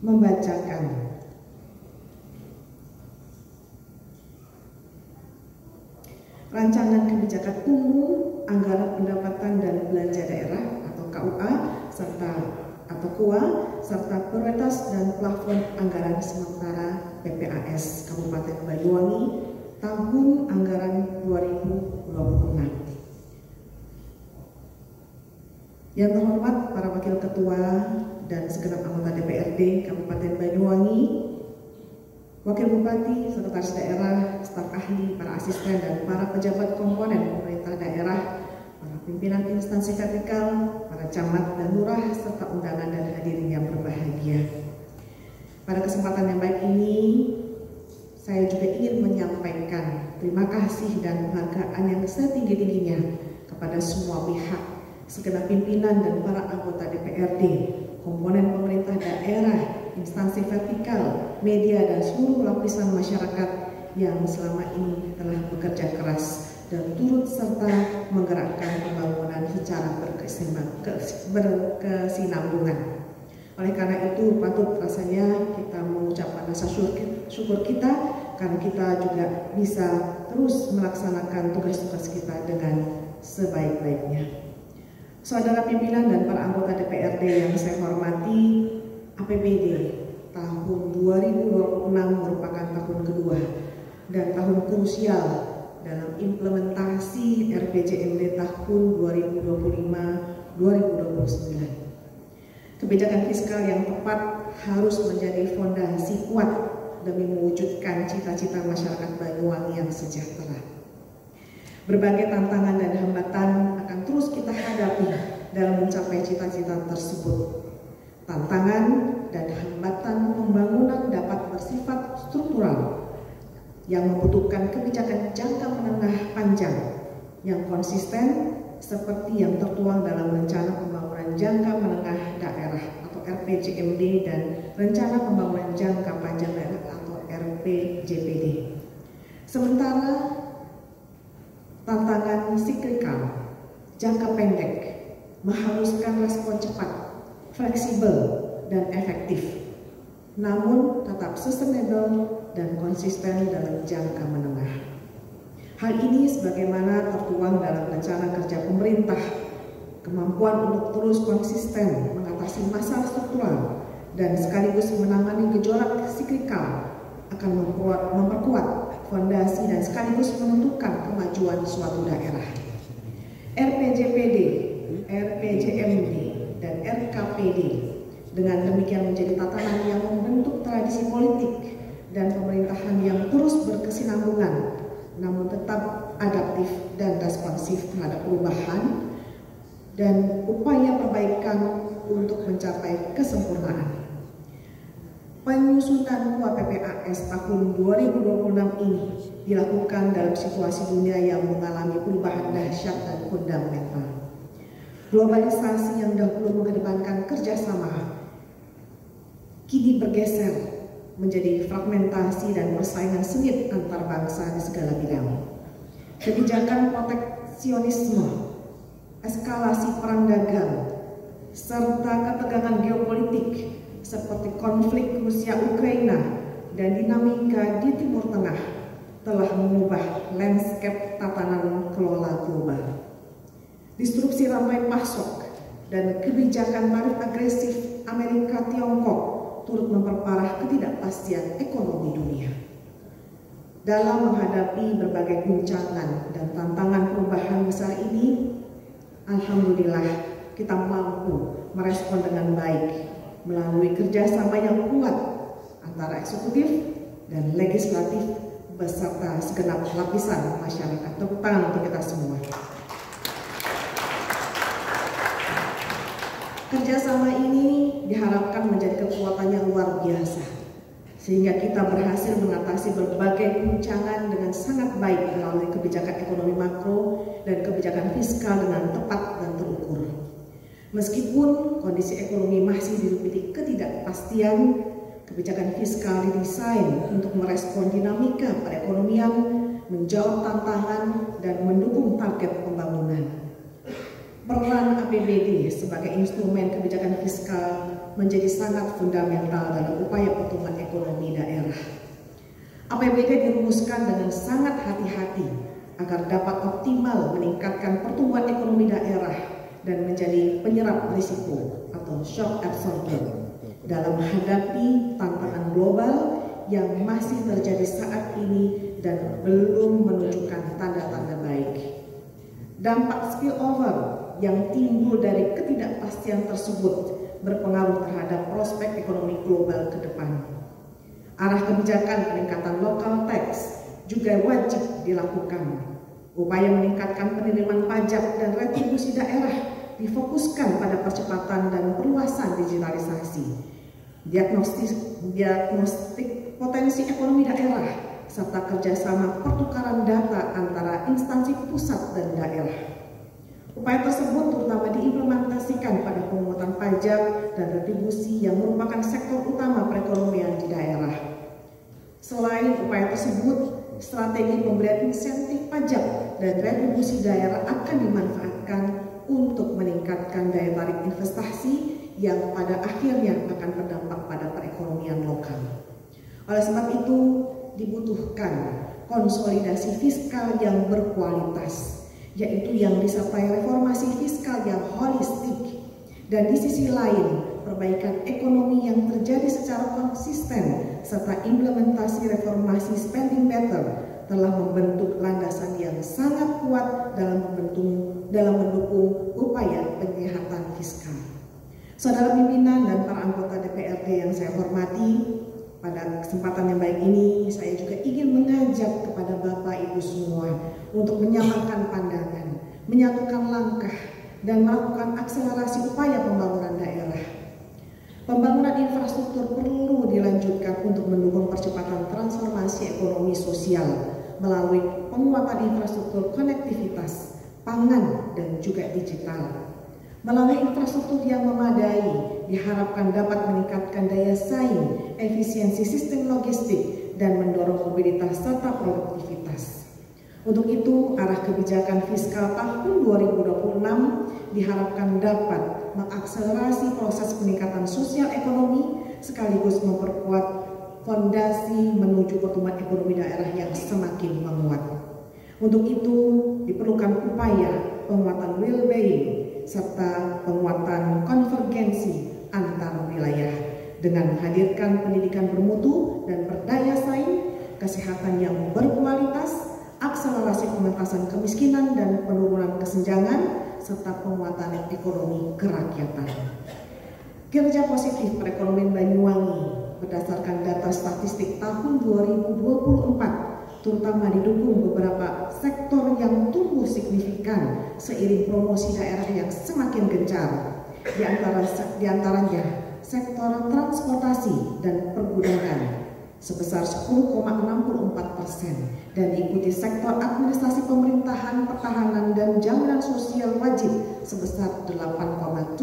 membacakan Rancangan Kebijakan Umum Anggaran Pendapatan dan Belanja Daerah atau KUA atau KUA serta prioritas dan plafon anggaran sementara PPAS Kabupaten Banyuwangi tahun anggaran 2026. Yang terhormat para Wakil Ketua dan segenap anggota DPRD Kabupaten Banyuwangi, Wakil Bupati, Sekretaris Daerah, staf ahli, para asisten, dan para pejabat komponen pemerintah daerah, para pimpinan instansi vertikal, para camat dan lurah, serta undangan dan hadirin yang berbahagia. Pada kesempatan yang baik ini, saya juga ingin menyampaikan terima kasih dan penghargaan yang setinggi-tingginya kepada semua pihak, segenap pimpinan dan para anggota DPRD, komponen pemerintah daerah, instansi vertikal, media, dan seluruh lapisan masyarakat yang selama ini telah bekerja keras dan turut serta menggerakkan pembangunan secara berkesinambungan. Oleh karena itu, patut rasanya kita mengucapkan rasa syukur kita karena kita juga bisa terus melaksanakan tugas-tugas kita dengan sebaik-baiknya. Saudara pimpinan dan para anggota DPRD yang saya hormati, APBD tahun 2026 merupakan tahun kedua dan tahun krusial dalam implementasi RPJMD tahun 2025-2029. Kebijakan fiskal yang tepat harus menjadi fondasi kuat demi mewujudkan cita-cita masyarakat Banyuwangi yang sejahtera. Berbagai tantangan dan hambatan akan terus kita hadapi dalam mencapai cita-cita tersebut. Tantangan dan hambatan pembangunan dapat bersifat struktural yang membutuhkan kebijakan jangka menengah panjang yang konsisten seperti yang tertuang dalam Rencana Pembangunan Jangka Menengah Daerah atau RPJMD dan Rencana Pembangunan Jangka Panjang Daerah atau RPJPD. Sementara tantangan siklikal jangka pendek mengharuskan respon cepat, fleksibel, dan efektif, namun tetap sustainable dan konsisten dalam jangka menengah. Hal ini sebagaimana tertuang dalam rencana kerja pemerintah, kemampuan untuk terus konsisten mengatasi masalah struktural dan sekaligus menangani gejolak siklikal akan memperkuat fondasi dan sekaligus menentukan kemajuan suatu daerah. RPJPD, RPJMD, dan RKPD dengan demikian menjadi tatanan yang membentuk tradisi politik dan pemerintahan yang terus berkesinambungan namun tetap adaptif dan responsif terhadap perubahan dan upaya perbaikan untuk mencapai kesempurnaan. Penyusunan KUA PPAS tahun 2026 ini dilakukan dalam situasi dunia yang mengalami perubahan dahsyat dan fundamental. Globalisasi yang dahulu mengedepankan kerjasama kini bergeser menjadi fragmentasi dan persaingan sengit antar bangsa di segala bidang. Kebijakan proteksionisme, eskalasi perang dagang, serta ketegangan geopolitik seperti konflik Rusia-Ukraina dan dinamika di Timur Tengah telah mengubah landscape tatanan kelola global. Disrupsi rantai pasok dan kebijakan tarif agresif Amerika Tiongkok turut memperparah ketidakpastian ekonomi dunia. Dalam menghadapi berbagai guncangan dan tantangan perubahan besar ini, alhamdulillah kita mampu merespon dengan baik melalui kerjasama yang kuat antara eksekutif dan legislatif beserta segenap lapisan masyarakat. Tepuk tangan untuk kita semua. Kerjasama ini diharapkan menjadi kekuatan yang luar biasa, sehingga kita berhasil mengatasi berbagai guncangan dengan sangat baik melalui kebijakan ekonomi makro dan kebijakan fiskal dengan tepat dan terukur. Meskipun kondisi ekonomi masih diliputi ketidakpastian, kebijakan fiskal didesain untuk merespon dinamika perekonomian, menjawab tantangan, dan mendukung target pembangunan. Peran APBD sebagai instrumen kebijakan fiskal menjadi sangat fundamental dalam upaya pertumbuhan ekonomi daerah. APBD dirumuskan dengan sangat hati-hati agar dapat optimal meningkatkan pertumbuhan ekonomi daerah dan menjadi penyerap risiko atau shock absorber dalam menghadapi tantangan global yang masih terjadi saat ini dan belum menunjukkan tanda-tanda baik. Dampak spillover yang timbul dari ketidakpastian tersebut berpengaruh terhadap prospek ekonomi global ke depan. Arah kebijakan peningkatan local tax juga wajib dilakukan. Upaya meningkatkan penerimaan pajak dan retribusi daerah difokuskan pada percepatan dan perluasan digitalisasi, diagnostik potensi ekonomi daerah, serta kerjasama pertukaran data antara instansi pusat dan daerah. Upaya tersebut terutama diimplementasikan pada pemungutan pajak dan retribusi yang merupakan sektor utama perekonomian di daerah. Selain upaya tersebut, strategi pemberian insentif pajak dan retribusi daerah akan dimanfaatkan untuk meningkatkan daya tarik investasi yang pada akhirnya akan berdampak pada perekonomian lokal. Oleh sebab itu, dibutuhkan konsolidasi fiskal yang berkualitas, yaitu yang disertai reformasi fiskal yang holistik, dan di sisi lain perbaikan ekonomi yang terjadi secara konsisten serta implementasi reformasi spending better telah membentuk landasan yang sangat kuat dalam mendukung upaya penyehatan fiskal. Saudara pimpinan dan para anggota DPRD yang saya hormati, pada kesempatan yang baik ini saya juga ingin mengajak kepada Bapak Ibu semua untuk menyamakan pandangan, menyatukan langkah, dan melakukan akselerasi upaya pembangunan daerah. Pembangunan infrastruktur perlu dilanjutkan untuk mendukung percepatan transformasi ekonomi sosial melalui penguatan infrastruktur konektivitas, pangan, dan juga digital. Melalui infrastruktur yang memadai, diharapkan dapat meningkatkan daya saing, efisiensi sistem logistik, dan mendorong mobilitas serta produktivitas. Untuk itu, arah kebijakan fiskal tahun 2026 diharapkan dapat mengakselerasi proses peningkatan sosial ekonomi sekaligus memperkuat fondasi menuju pertumbuhan ekonomi daerah yang semakin menguat. Untuk itu, diperlukan upaya penguatan will-being serta penguatan konvergensi antar wilayah dengan menghadirkan pendidikan bermutu dan berdaya saing, kesehatan yang berkualitas, akselerasi pengentasan kemiskinan dan penurunan kesenjangan, serta penguatan ekonomi kerakyatan. Kinerja positif perekonomian Banyuwangi berdasarkan data statistik tahun 2024 terutama didukung beberapa sektor yang tumbuh signifikan seiring promosi daerah yang semakin gencar. Di antaranya sektor transportasi dan pergudangan sebesar 10,64% dan diikuti sektor administrasi pemerintahan, pertahanan, dan jaminan sosial wajib sebesar 8,7%.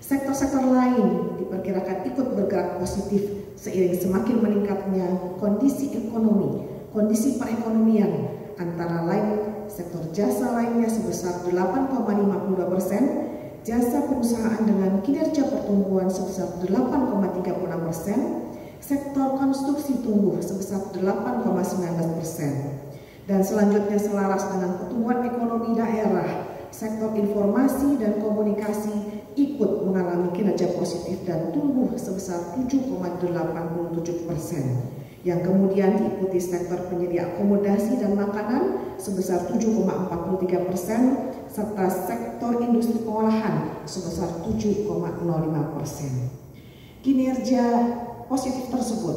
Sektor-sektor lain diperkirakan ikut bergerak positif seiring semakin meningkatnya kondisi ekonomi, kondisi perekonomian, antara lain sektor jasa lainnya sebesar 8,52%, jasa perusahaan dengan kinerja pertumbuhan sebesar 8,36%, sektor konstruksi tumbuh sebesar 8,19%. Dan selanjutnya selaras dengan pertumbuhan ekonomi daerah, sektor informasi dan komunikasi ikut mengalami kinerja positif dan tumbuh sebesar 7,87%, yang kemudian diikuti sektor penyedia akomodasi dan makanan sebesar 7,43%, serta sektor industri pengolahan sebesar 7,05%. Kinerja positif tersebut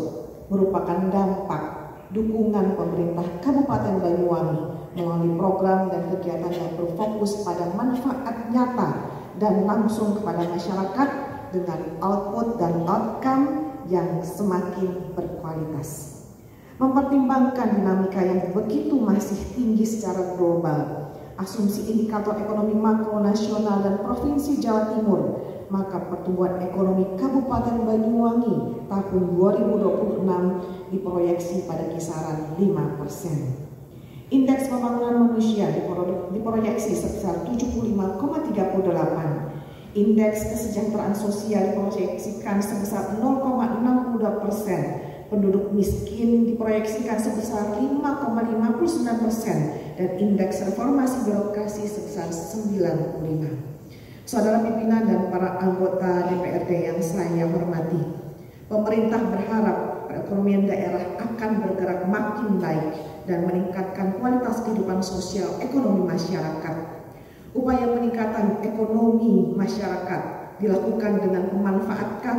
merupakan dampak dukungan pemerintah Kabupaten Banyuwangi melalui program dan kegiatan yang berfokus pada manfaat nyata dan langsung kepada masyarakat dengan output dan outcome yang semakin berkualitas. Mempertimbangkan dinamika yang begitu masih tinggi secara global, asumsi indikator ekonomi makro nasional dan Provinsi Jawa Timur, maka pertumbuhan ekonomi Kabupaten Banyuwangi tahun 2026 diproyeksi pada kisaran 5%. Indeks pembangunan manusia diproyeksi sebesar 75,38. Indeks kesejahteraan sosial diproyeksikan sebesar 0,62%. Penduduk miskin diproyeksikan sebesar 5,59% dan indeks reformasi birokrasi sebesar 95. Saudara pimpinan dan para anggota DPRD yang saya hormati, pemerintah berharap perekonomian daerah akan bergerak makin baik dan meningkatkan kualitas kehidupan sosial ekonomi masyarakat. Upaya peningkatan ekonomi masyarakat dilakukan dengan memanfaatkan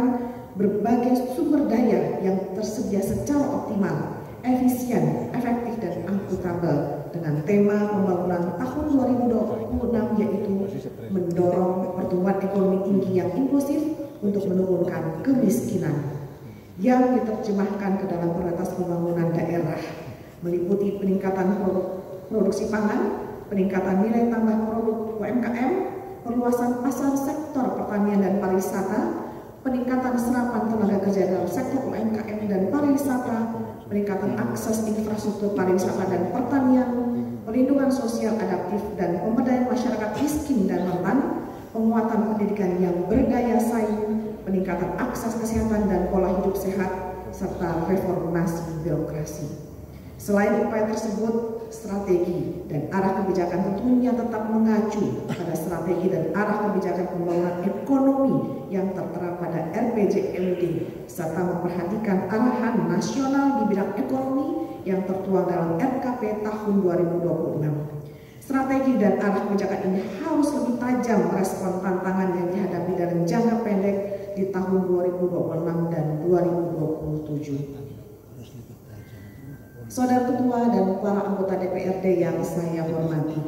berbagai sumber daya yang tersedia secara optimal, efisien, efektif, dan akuntabel dengan tema pembangunan tahun 2026 yaitu mendorong pertumbuhan ekonomi tinggi yang inklusif untuk menurunkan kemiskinan, yang diterjemahkan ke dalam prioritas pembangunan daerah meliputi peningkatan produksi pangan, peningkatan nilai tambah produk UMKM, perluasan pasar sektor pertanian dan pariwisata, peningkatan serapan tenaga kerja dalam sektor UMKM dan pariwisata, peningkatan akses infrastruktur pariwisata dan pertanian, perlindungan sosial adaptif dan pemberdayaan masyarakat miskin dan rentan, penguatan pendidikan yang berdaya saing, peningkatan akses kesehatan dan pola hidup sehat, serta reformasi birokrasi. Selain upaya tersebut, strategi dan arah kebijakan tentunya tetap mengacu pada strategi dan arah kebijakan pembangunan ekonomi yang tertera pada RPJMD serta memperhatikan arahan nasional di bidang ekonomi yang tertuang dalam RKP tahun 2026. Strategi dan arah kebijakan ini harus lebih tajam merespon tantangan yang dihadapi dalam jangka pendek di tahun 2026 dan 2027. Saudara Ketua dan para anggota DPRD yang saya hormati,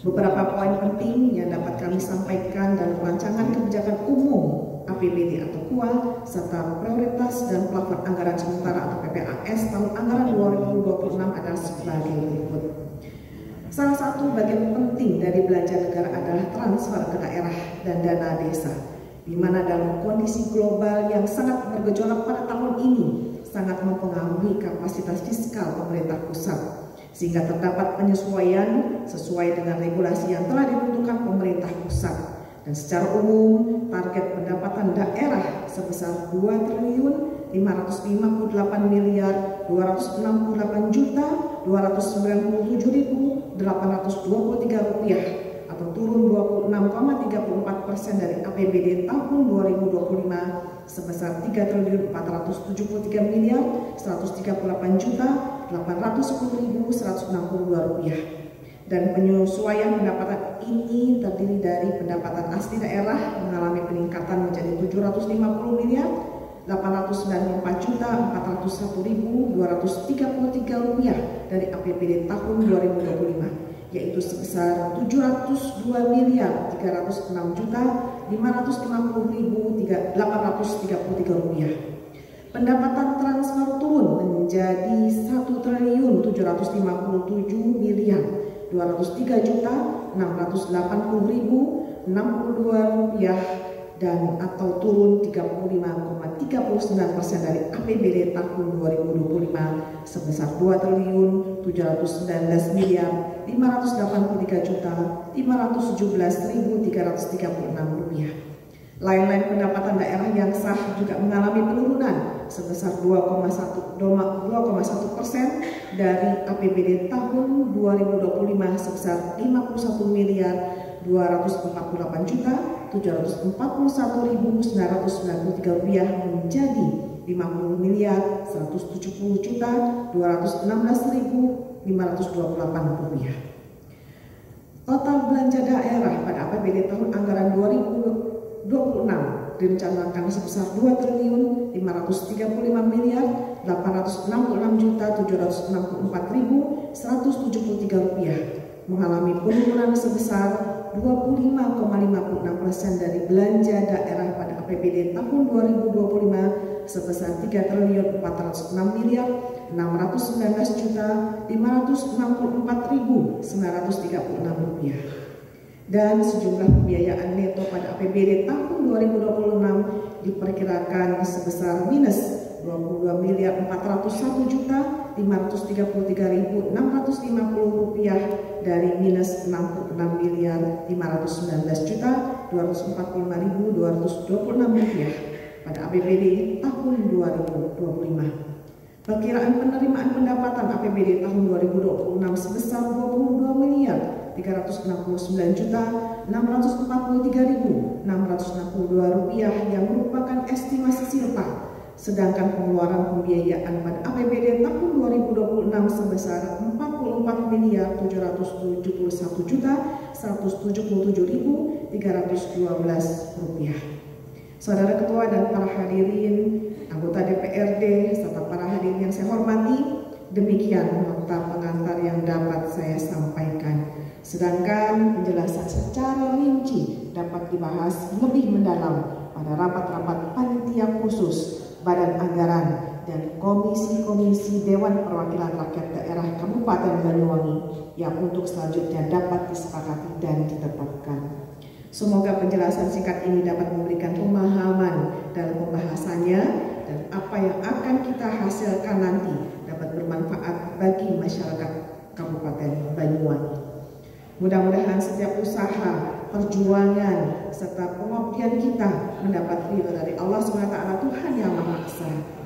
beberapa poin penting yang dapat kami sampaikan dalam rancangan kebijakan umum APBD atau KUA serta prioritas dan plafon anggaran sementara atau PPAS tahun anggaran 2026 adalah sebagai berikut. Salah satu bagian penting dari belanja negara adalah transfer ke daerah dan dana desa, di mana dalam kondisi global yang sangat bergejolak pada tahun ini sangat mempengaruhi kapasitas fiskal pemerintah pusat, sehingga terdapat penyesuaian sesuai dengan regulasi yang telah ditentukan pemerintah pusat. Dan secara umum, target pendapatan daerah sebesar 2.558.297.823 rupiah atau turun 26,34% dari APBD tahun 2025 sebesar 3.438.138.810.162 rupiah. Dan penyesuaian pendapatan ini terdiri dari pendapatan asli daerah mengalami peningkatan menjadi 750.401.401.233 rupiah dari APBD tahun 2025, yaitu sebesar 702.306.560.833 rupiah. Pendapatan transfer turun menjadi 1.253.680.062 rupiah dan atau turun 35,39% dari APBD tahun 2025 sebesar 2.719.583.517.336 rupiah. Lain-lain pendapatan daerah yang sah juga mengalami penurunan sebesar 2,1% dari APBD tahun 2025 sebesar 51.248.741.993 rupiah menjadi 50.170.216.528 rupiah. Total belanja daerah pada APBD tahun anggaran 2026 direncanakan sebesar 2.555.866.764.173 rupiah, mengalami penurunan sebesar 25,56% dari belanja daerah pada APBD tahun 2025 sebesar 3.419.564.936 rupiah. Dan sejumlah pembiayaan neto pada APBD tahun 2026 diperkirakan sebesar minus 22.401.501.000 Rp533.650 dari minus Rp66.245.226 pada APBD tahun 2025. Perkiraan penerimaan pendapatan APBD tahun 2026 sebesar Rp23.669.643.662 yang merupakan estimasi silpa. Sedangkan pengeluaran pembiayaan pada APBD tahun 2026 sebesar Rp44.771.177.312. Saudara Ketua dan para hadirin, anggota DPRD, serta para hadirin yang saya hormati, demikian nota pengantar yang dapat saya sampaikan. Sedangkan penjelasan secara rinci dapat dibahas lebih mendalam pada rapat-rapat panitia khusus, Badan Anggaran, dan Komisi-Komisi Dewan Perwakilan Rakyat Daerah Kabupaten Banyuwangi yang untuk selanjutnya dapat disepakati dan ditetapkan. Semoga penjelasan singkat ini dapat memberikan pemahaman dalam pembahasannya dan apa yang akan kita hasilkan nanti dapat bermanfaat bagi masyarakat Kabupaten Banyuwangi. Mudah-mudahan setiap usaha, perjuangan, serta pengabdian kita mendapat ridho dari Allah SWT Tuhan Yang Maha Esa.